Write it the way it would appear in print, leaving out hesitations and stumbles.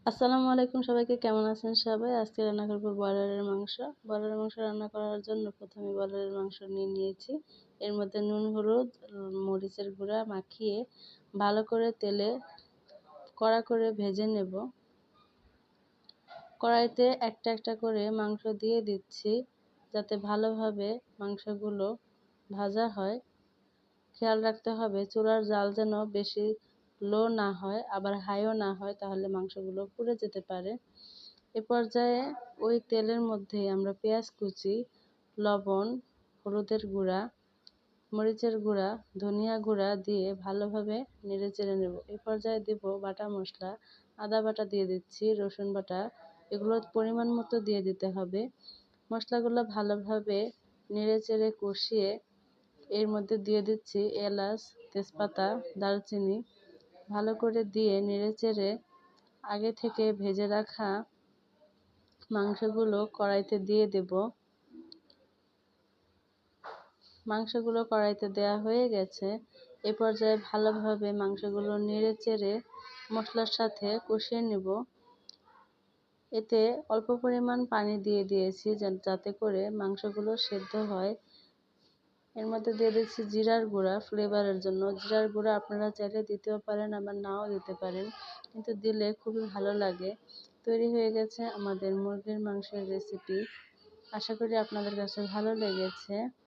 আসসালামু আলাইকুম, সবাইকে কেমন আছেন সবাই? আজকে রান্না করব ব্রয়লারের মাংস। ব্রয়লারের মাংস রান্না করার জন্য প্রথমে ব্রয়লারের মাংস নিয়ে নিয়েছি। এর মধ্যে নুন, হলুদ, মরিচের গুঁড়া মাখিয়ে ভালো করে তেলে কড়া করে ভেজে নেব। কড়াইতে একটা একটা করে মাংস দিয়ে দিচ্ছি যাতে ভালোভাবে মাংসগুলো ভাজা হয়। খেয়াল রাখতে হবে চুলার জাল যেন বেশি লো না হয়, আবার হাইও না হয়, তাহলে মাংসগুলো পুড়ে যেতে পারে। এ পর্যায়ে ওই তেলের মধ্যে আমরা পেঁয়াজ কুচি, লবণ, হলুদের গুঁড়া, মরিচের গুঁড়া, ধনিয়া গুঁড়া দিয়ে ভালোভাবে নেড়ে চেড়ে নেব। এ পর্যায়ে দেব বাটা মশলা, আদা বাটা দিয়ে দিচ্ছি, রসুন বাটা, এগুলো পরিমাণ মতো দিয়ে দিতে হবে। মশলাগুলো ভালোভাবে নেড়ে চেড়ে কষিয়ে এর মধ্যে দিয়ে দিচ্ছি এলাচ, তেজপাতা, দারচিনি, ভালো করে দিয়ে নেড়ে চেড়ে আগে থেকে ভেজে রাখা মাংসগুলো কড়াইতে দিয়ে দেব। মাংসগুলো কড়াইতে দেওয়া হয়ে গেছে। এ পর্যায়ে ভালোভাবে মাংসগুলো নেড়ে চেড়ে মশলার সাথে কষিয়ে নেব। এতে অল্প পরিমাণ পানি দিয়ে দিয়েছি যাতে করে মাংসগুলো সেদ্ধ হয়। এর মধ্যে দিয়ে দিচ্ছি জিরার গুঁড়া ফ্লেভারের জন্য। জিরার গুঁড়া আপনারা চাইলে দিতেও পারেন, আবার নাও দিতে পারেন, কিন্তু দিলে খুবই ভালো লাগে। তৈরি হয়ে গেছে আমাদের মুরগির মাংসের রেসিপি। আশা করি আপনাদের কাছে ভালো লেগেছে।